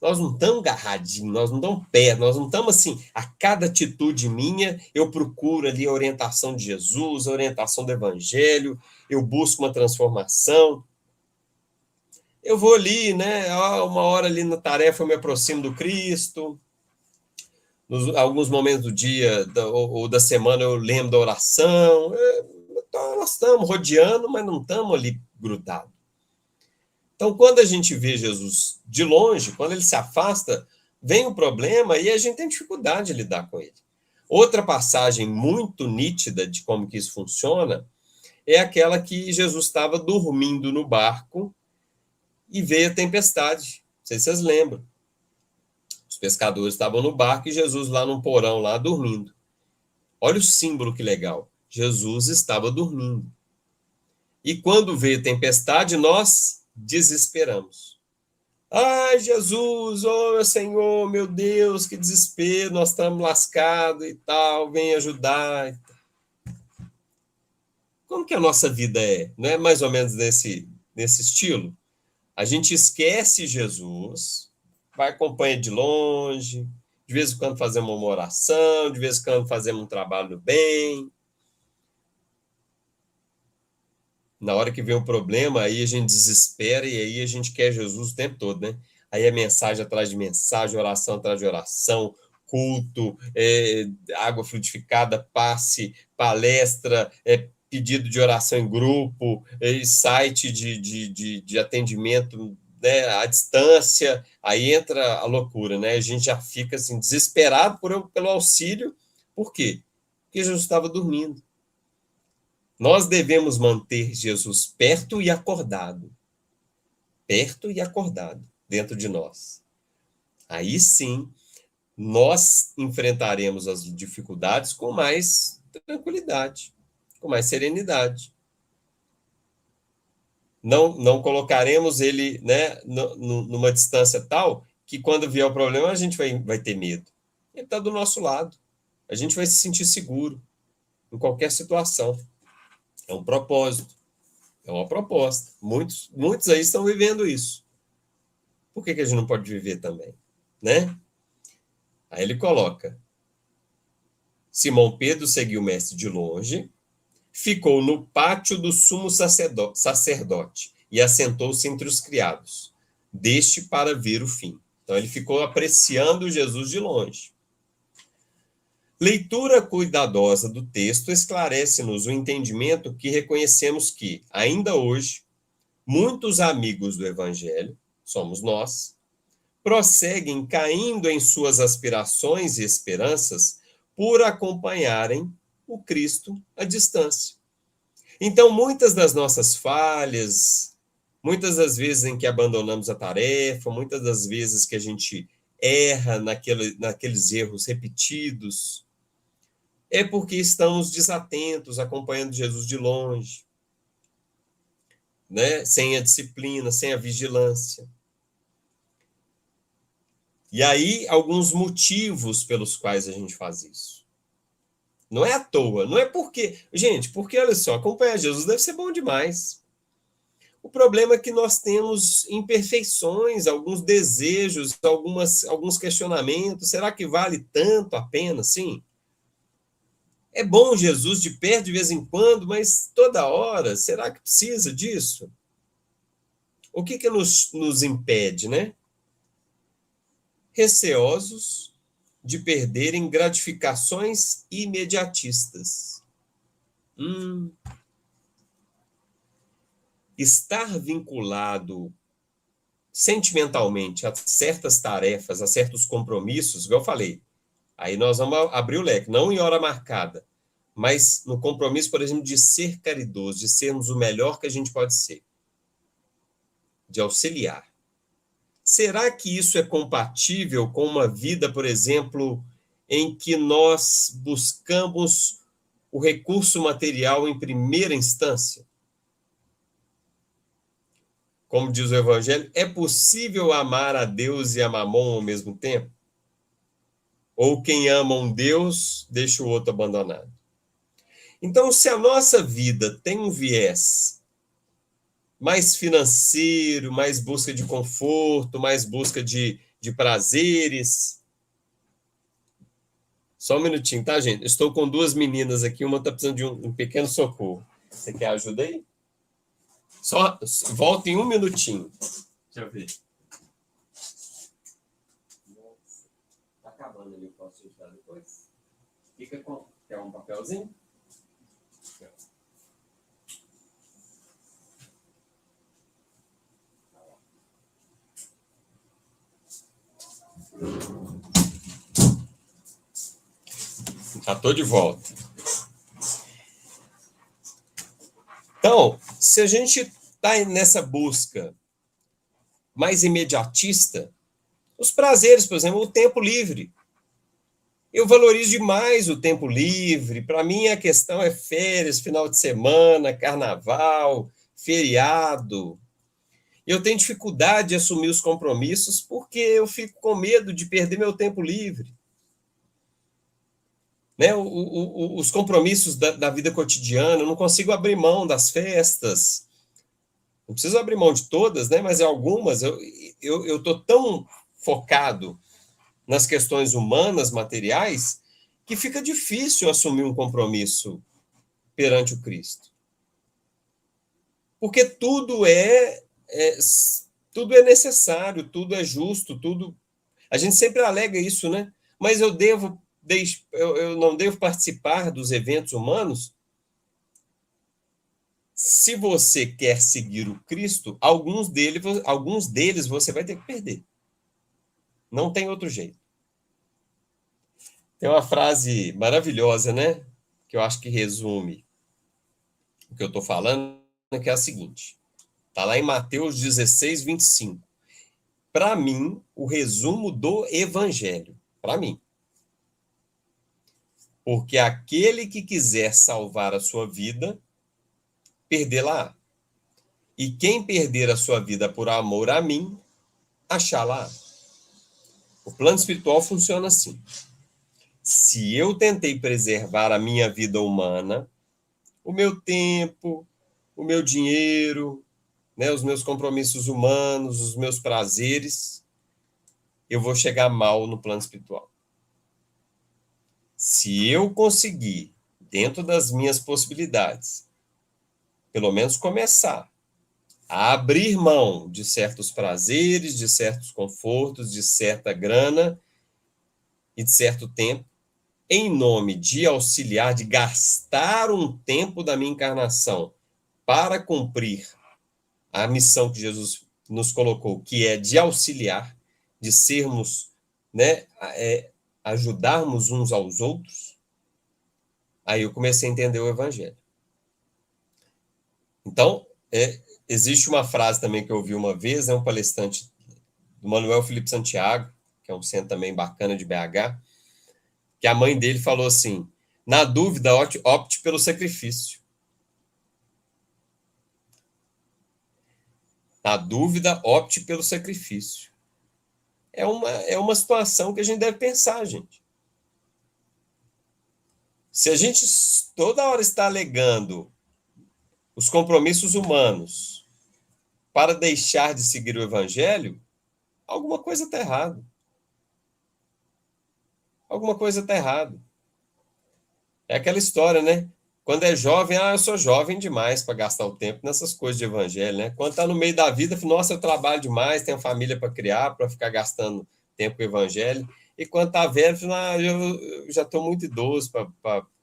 Nós não estamos agarradinhos, nós não estamos perto, nós não estamos assim, a cada atitude minha, eu procuro ali a orientação de Jesus, a orientação do Evangelho, eu busco uma transformação. Eu vou ali, né, uma hora ali na tarefa eu me aproximo do Cristo, alguns momentos do dia ou da semana eu lembro da oração, então nós estamos rodeando, mas não estamos ali grudados. Então, quando a gente vê Jesus de longe, quando ele se afasta, vem o problema e a gente tem dificuldade de lidar com ele. Outra passagem muito nítida de como que isso funciona é aquela que Jesus estava dormindo no barco e veio a tempestade. Não sei se vocês lembram. Os pescadores estavam no barco e Jesus lá num porão, lá dormindo. Olha o símbolo que legal. Jesus estava dormindo. E quando veio a tempestade, nós desesperamos. Ai, Jesus, oh, meu Senhor, meu Deus, que desespero, nós estamos lascados e tal, vem ajudar. Como que a nossa vida é? Não é mais ou menos nesse estilo? A gente esquece Jesus, vai acompanha de longe, de vez em quando fazemos uma oração, de vez em quando fazemos um trabalho bem. Na hora que vem o problema, aí a gente desespera e aí a gente quer Jesus o tempo todo, né? Aí é mensagem atrás de mensagem, oração atrás de oração, culto, água frutificada, passe, palestra, pedido de oração em grupo, site de atendimento, né, à distância, aí entra a loucura, né? A gente já fica assim, desesperado pelo auxílio. Por quê? Porque Jesus estava dormindo. Nós devemos manter Jesus perto e acordado dentro de nós. Aí sim, nós enfrentaremos as dificuldades com mais tranquilidade, com mais serenidade. Não colocaremos ele, né, numa distância tal que quando vier o problema a gente vai ter medo. Ele está do nosso lado. A gente vai se sentir seguro em qualquer situação. É um propósito. É uma proposta. Muitos aí estão vivendo isso. Por que a gente não pode viver também? Né? Aí ele coloca: Simão Pedro seguiu o mestre de longe, ficou no pátio do sumo sacerdote e assentou-se entre os criados, deste para ver o fim. Então ele ficou apreciando Jesus de longe. Leitura cuidadosa do texto esclarece-nos o entendimento que reconhecemos que, ainda hoje, muitos amigos do Evangelho, somos nós, prosseguem caindo em suas aspirações e esperanças por acompanharem o Cristo à distância. Então, muitas das nossas falhas, muitas das vezes em que abandonamos a tarefa, muitas das vezes que a gente erra naqueles erros repetidos, é porque estamos desatentos, acompanhando Jesus de longe, né? Sem a disciplina, sem a vigilância. E aí, alguns motivos pelos quais a gente faz isso. Não é à toa, não é porque... Gente, porque, olha só, acompanhar Jesus deve ser bom demais. O problema é que nós temos imperfeições, alguns desejos, alguns questionamentos. Será que vale tanto a pena, sim? É bom Jesus de perto de vez em quando, mas toda hora, será que precisa disso? O que nos impede, né? Receosos de perderem gratificações imediatistas. Estar vinculado sentimentalmente a certas tarefas, a certos compromissos, igual eu falei, aí nós vamos abrir o leque, não em hora marcada, mas no compromisso, por exemplo, de ser caridoso, de sermos o melhor que a gente pode ser, de auxiliar. Será que isso é compatível com uma vida, por exemplo, em que nós buscamos o recurso material em primeira instância? Como diz o Evangelho, é possível amar a Deus e a Mamon ao mesmo tempo? Ou quem ama um Deus, deixa o outro abandonado? Então, se a nossa vida tem um viés mais financeiro, mais busca de conforto, mais busca de prazeres... Só um minutinho, tá, gente? Estou com duas meninas aqui, uma está precisando de um pequeno socorro. Você quer ajuda aí? Só volta em um minutinho. Deixa eu ver. Tá acabando ali, posso te ajudar depois? Fica com... Quer um papelzinho? Já estou de volta. Então, se a gente está nessa busca mais imediatista, os prazeres, por exemplo, o tempo livre. Eu valorizo demais o tempo livre. Para mim, a questão é férias, final de semana, carnaval, feriado. Eu tenho dificuldade de assumir os compromissos porque eu fico com medo de perder meu tempo livre. Né? Os compromissos da vida cotidiana, eu não consigo abrir mão das festas. Não preciso abrir mão de todas, né? Mas algumas eu estou tão focado nas questões humanas, materiais, que fica difícil assumir um compromisso perante o Cristo. Porque tudo é necessário, tudo é justo, tudo. A gente sempre alega isso, né? Mas eu não devo participar dos eventos humanos. Se você quer seguir o Cristo, alguns deles você vai ter que perder. Não tem outro jeito. Tem uma frase maravilhosa, né? Que eu acho que resume o que eu estou falando, que é a seguinte. Está lá em Mateus 16, 25. Para mim, o resumo do Evangelho. Para mim. Porque aquele que quiser salvar a sua vida, perdê-la. E quem perder a sua vida por amor a mim, achá-la. O plano espiritual funciona assim. Se eu tentei preservar a minha vida humana, o meu tempo, o meu dinheiro, né, os meus compromissos humanos, os meus prazeres, eu vou chegar mal no plano espiritual. Se eu conseguir, dentro das minhas possibilidades, pelo menos começar a abrir mão de certos prazeres, de certos confortos, de certa grana e de certo tempo, em nome de auxiliar, de gastar um tempo da minha encarnação para cumprir a missão que Jesus nos colocou, que é de auxiliar, de sermos, né, ajudarmos uns aos outros, aí eu comecei a entender o Evangelho. Então, existe uma frase também que eu ouvi uma vez, um palestrante do Manuel Felipe Santiago, que é um centro também bacana de BH, que a mãe dele falou assim, na dúvida, opte pelo sacrifício. Na dúvida, opte pelo sacrifício. É uma situação que a gente deve pensar, gente. Se a gente toda hora está alegando os compromissos humanos para deixar de seguir o Evangelho, alguma coisa está errada. Alguma coisa está errada. É aquela história, né? Quando é jovem, eu sou jovem demais para gastar o tempo nessas coisas de evangelho, né? Quando está no meio da vida, nossa, eu trabalho demais, tenho família para criar, para ficar gastando tempo com o evangelho. E quando está velho, eu já estou muito idoso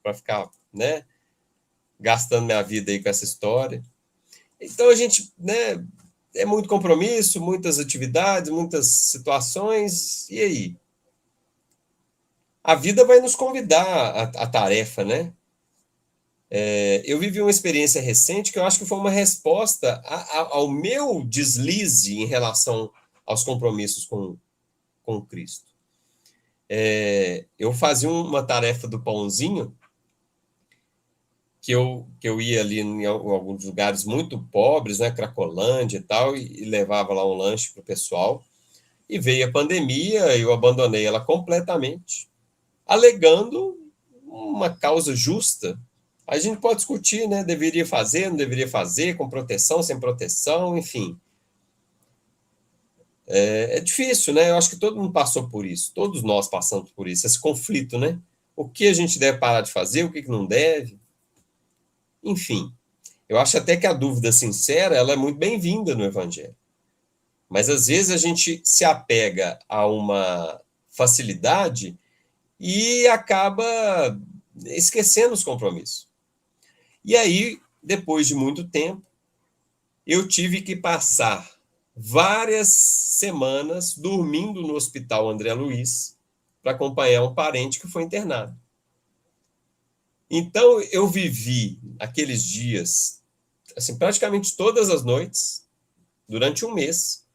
para ficar, né, gastando minha vida aí com essa história. Então a gente, né, é muito compromisso, muitas atividades, muitas situações, e aí? A vida vai nos convidar à tarefa, né? Eu vivi uma experiência recente que eu acho que foi uma resposta ao meu deslize em relação aos compromissos com Cristo. Eu fazia uma tarefa do pãozinho, que eu ia ali em alguns lugares muito pobres, né, Cracolândia e tal, e levava lá um lanche para o pessoal, e veio a pandemia, eu abandonei ela completamente, alegando uma causa justa. A gente pode discutir, né? Deveria fazer, não deveria fazer, com proteção, sem proteção, enfim. É difícil, né? Eu acho que todo mundo passou por isso, todos nós passamos por isso, esse conflito, né? O que a gente deve parar de fazer, o que não deve. Enfim, eu acho até que a dúvida sincera, ela é muito bem-vinda no Evangelho. Mas, às vezes, a gente se apega a uma facilidade e acaba esquecendo os compromissos. E aí, depois de muito tempo, eu tive que passar várias semanas dormindo no Hospital André Luiz para acompanhar um parente que foi internado. Então, eu vivi aqueles dias, assim, praticamente todas as noites, durante um mês,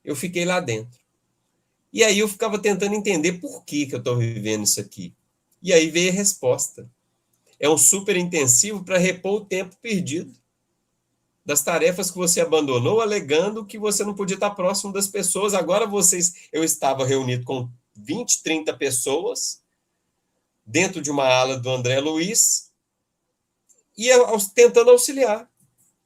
eu fiquei lá dentro. E aí eu ficava tentando entender por que eu estou vivendo isso aqui. E aí veio a resposta. É um super intensivo para repor o tempo perdido. das tarefas que você abandonou, alegando que você não podia estar próximo das pessoas. Agora eu estava reunido com 20, 30 pessoas, dentro de uma ala do André Luiz, e tentando auxiliar,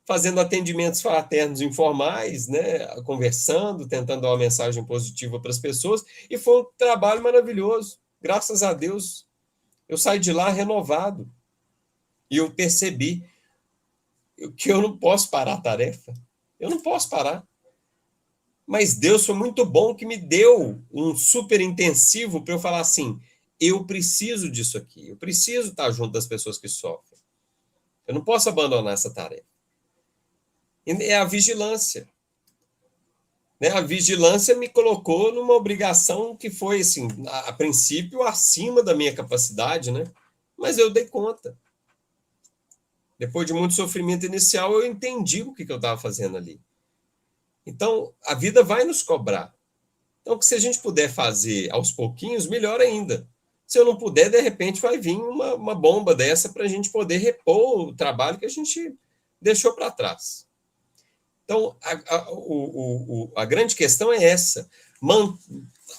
fazendo atendimentos fraternos informais, né, conversando, tentando dar uma mensagem positiva para as pessoas, e foi um trabalho maravilhoso. Graças a Deus, eu saí de lá renovado, e eu percebi que eu não posso parar a tarefa. Eu não posso parar. Mas Deus foi muito bom que me deu um super intensivo para eu falar assim, eu preciso disso aqui, eu preciso estar junto das pessoas que sofrem. Eu não posso abandonar essa tarefa. É a vigilância. Né? A vigilância me colocou numa obrigação que foi, assim, a princípio, acima da minha capacidade, né? Mas eu dei conta. Depois de muito sofrimento inicial, eu entendi o que eu estava fazendo ali. Então, a vida vai nos cobrar. Então, que se a gente puder fazer aos pouquinhos, melhor ainda. Se eu não puder, de repente vai vir uma bomba dessa para a gente poder repor o trabalho que a gente deixou para trás. Então, a grande questão é essa: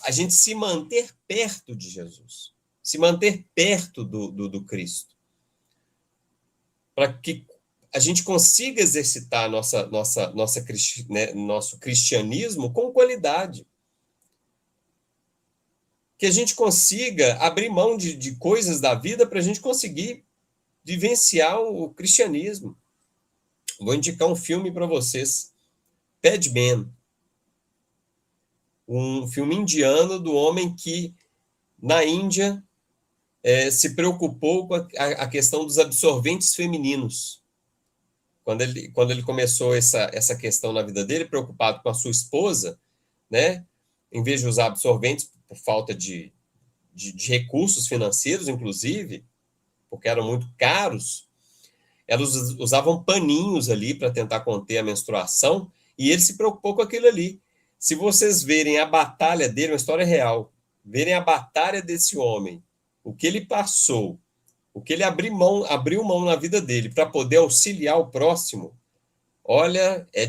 a gente se manter perto de Jesus, se manter perto do Cristo, para que a gente consiga exercitar nosso cristianismo com qualidade. Que a gente consiga abrir mão de coisas da vida para a gente conseguir vivenciar o cristianismo. Vou indicar um filme para vocês, Padman, um filme indiano do homem que, na Índia, se preocupou com a questão dos absorventes femininos. Quando ele começou essa questão na vida dele, preocupado com a sua esposa, né, em vez de usar absorventes por falta de recursos financeiros, inclusive, porque eram muito caros, elas usavam paninhos ali para tentar conter a menstruação, e ele se preocupou com aquilo ali. Se vocês verem a batalha dele, uma história real, verem a batalha desse homem, o que ele passou, o que ele abriu mão na vida dele para poder auxiliar o próximo, olha, é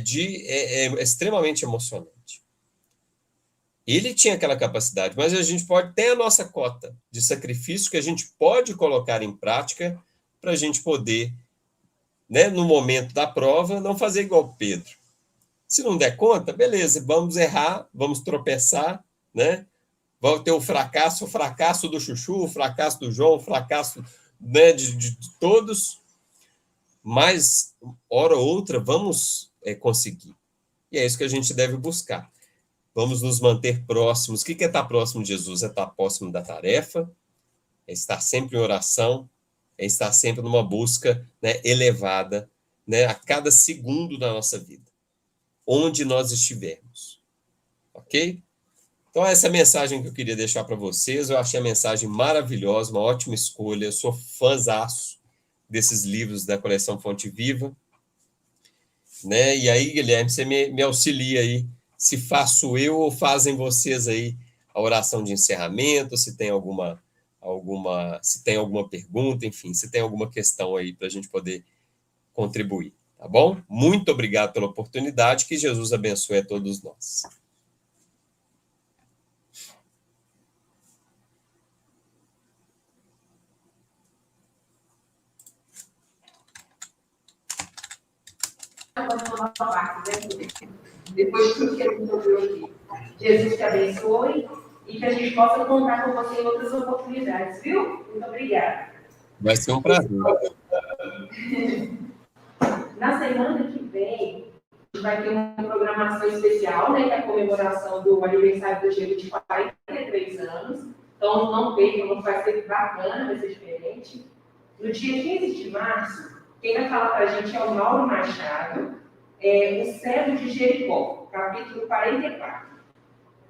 extremamente emocionante. Ele tinha aquela capacidade, mas a gente pode ter a nossa cota de sacrifício que a gente pode colocar em prática para a gente poder, né, no momento da prova, não fazer igual Pedro. Se não der conta, beleza, vamos errar, vamos tropeçar, né? Vamos ter o fracasso do Chuchu, o fracasso do João, o fracasso, né, de todos, mas, hora ou outra, vamos conseguir. E é isso que a gente deve buscar. Vamos nos manter próximos. O que é estar próximo de Jesus? É estar próximo da tarefa, é estar sempre em oração, é estar sempre numa busca, né, elevada, né, a cada segundo da nossa vida, onde nós estivermos. Ok? Então, essa é a mensagem que eu queria deixar para vocês. Eu achei a mensagem maravilhosa, uma ótima escolha. Eu sou fãzaço desses livros da coleção Fonte Viva. Né? E aí, Guilherme, você me auxilia aí, se faço eu ou fazem vocês aí a oração de encerramento, se tem alguma pergunta, enfim, se tem alguma questão aí para a gente poder contribuir, tá bom? Muito obrigado pela oportunidade, que Jesus abençoe a todos nós. Depois de tudo que a gente ouviu aqui. Jesus te abençoe e que a gente possa contar com você em outras oportunidades, viu? Muito obrigada. Vai ser um prazer. Na semana que vem, a gente vai ter uma programação especial, né, que é a comemoração do aniversário do Diego de 43 anos. Então, não percam, vai ser bacana, vai ser diferente. No dia 15 de março, quem vai falar para a gente é o Mauro Machado, o Cedro de Jericó, capítulo 44.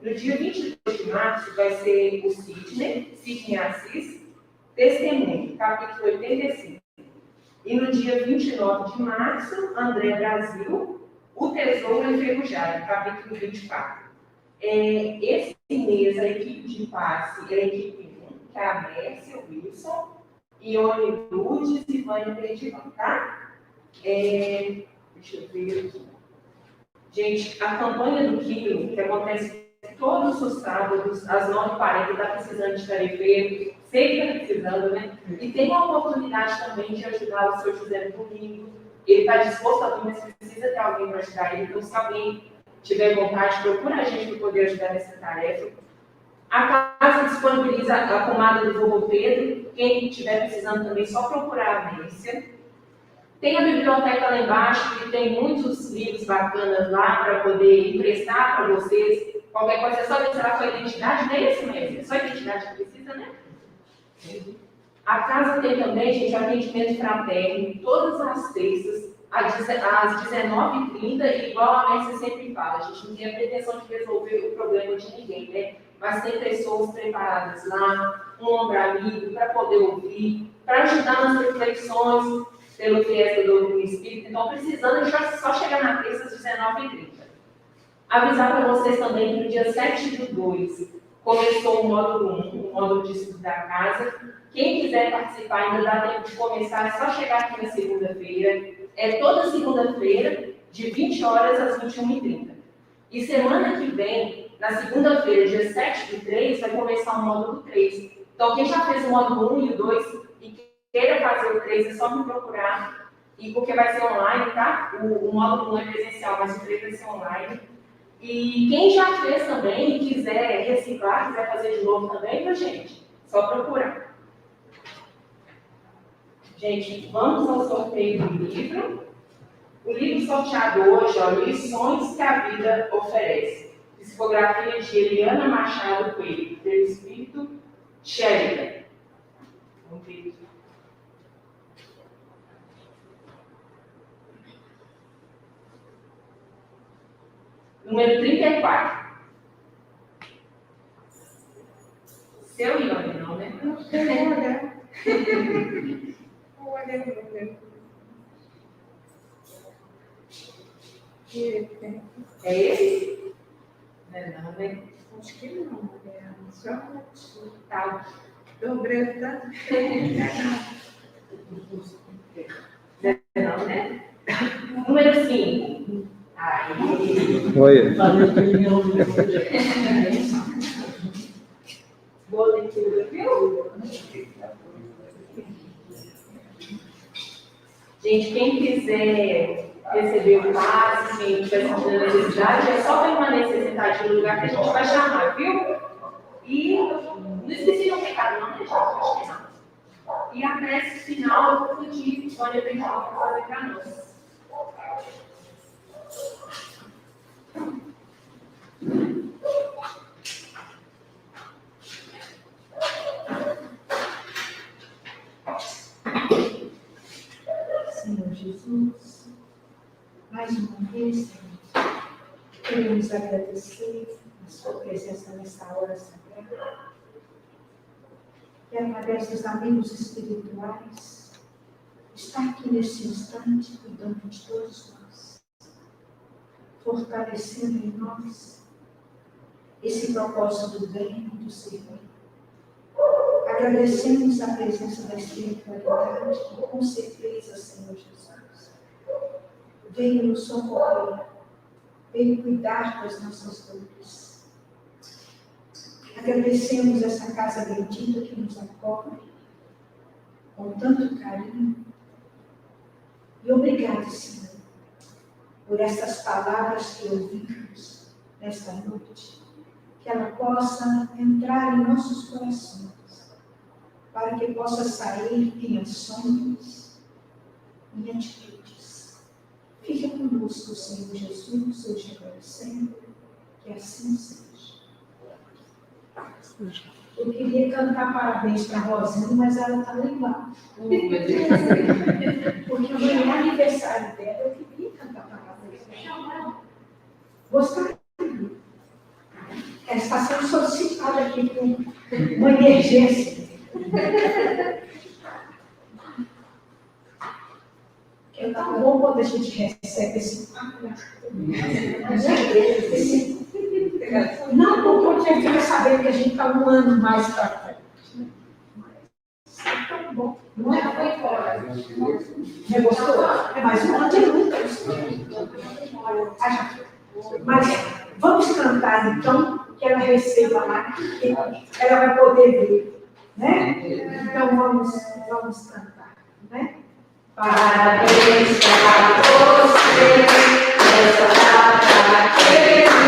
No dia 22 de março vai ser o Sidney Assis, Testemunho, capítulo 85. E no dia 29 de março, André Brasil, O Tesouro Enferrujado, capítulo 24. Esse mês, a equipe de passe é a equipe 1, que é a Mércia, o Wilson, Ione Lourdes e Vânia Perdivan, tá? Deixa eu ver aqui. Gente, a campanha do quilo, que acontece todos os sábados, às 9h40, está precisando de tarefeiro, sempre está precisando, né? E tem a oportunidade também de ajudar o seu José no domingo. Ele está disposto a vir, mas precisa ter alguém para ajudar ele. Então, se alguém tiver vontade, procura a gente para poder ajudar nessa tarefa. A casa disponibiliza a pomada do vovô Pedro. Quem estiver precisando também, só procurar a Mércia. Tem a biblioteca lá embaixo, que tem muitos livros bacanas lá para poder emprestar para vocês. Qualquer coisa é só mostrar a sua identidade, não é isso mesmo? É só a identidade que precisa, né? A casa tem também, gente, atendimento fraterno, todas as terças, às 19h30, e igual a Mércia sempre fala, a gente não tem a pretensão de resolver o problema de ninguém, né? Mas tem pessoas preparadas lá, um ombro amigo, para poder ouvir, para ajudar nas reflexões, pelo viés do doutrina espírita. Então, precisando, já só chegar na terça às 19h30. Avisar para vocês também que no dia 7/2 começou o módulo 1, o módulo de estudo da casa. Quem quiser participar, ainda dá tempo de começar, é só chegar aqui na segunda-feira. É toda segunda-feira, de 20 horas às 21h30. E semana que vem, na segunda-feira, dia 7/3, vai começar o módulo 3. Então, quem já fez o módulo 1 e o 2 e queira fazer o 3, é só me procurar, e porque vai ser online, tá? O módulo 1 é presencial, mas o 3 vai ser online. E quem já fez também e quiser reciclar, quiser fazer de novo também, tá, gente? Só procurar. Gente, vamos ao sorteio do livro. O livro sorteado hoje, ó, Lições que a Vida Oferece. Psicografia de Eliana Machado Coelho, pelo Espírito Sheridan. Vamos ver aqui. Número 34. Seu Ione, não, né? É esse? Não é não, né? Acho que não, só Tá. dobreta. Não, né? Número 5. Aí. Oi. Boa leitura, viu? Gente, quem quiser receber o passe, quem estiver sentindo a necessidade, é só permanecer sentadinho no lugar que a gente vai chamar, viu? E não esqueci de um recado, não, né, gente? Acho que não. E a prece final eu vou pedir Sônia Benjamin para fazer para nós. Senhor Jesus, mais uma vez, Senhor, queremos agradecer a sua presença nessa hora sagrada. E através dos amigos espirituais, está aqui neste instante, cuidando de todos nós, fortalecendo em nós esse propósito do bem e do servir. Agradecemos a presença da espiritualidade que, com certeza, Senhor Jesus, veio nos socorrer, veio cuidar das nossas dores. Agradecemos essa casa bendita que nos acolhe com tanto carinho. E obrigado, Senhor, por essas palavras que ouvimos nesta noite, que ela possa entrar em nossos corações, para que possa sair em ações, em atitudes. Fique conosco, Senhor Jesus, hoje e agora sempre, que assim seja. Eu queria cantar parabéns para a Rosinha, mas ela está lá embaixo. Porque amanhã é aniversário dela, eu queria cantar parabéns para ela. Gostaria. Ela está sendo solicitada aqui com uma emergência. É tão bom quando a gente recebe esse não porque eu quero saber que a gente está um ano mais para frente. Mas é tão bom. Não é? foi embora. Não gostou? É mais uma de lutas. Mas vamos cantar, então, que ela receba lá, que ela vai poder ver, né? Então, vamos cantar, né? Parabéns para você, nessa data querida.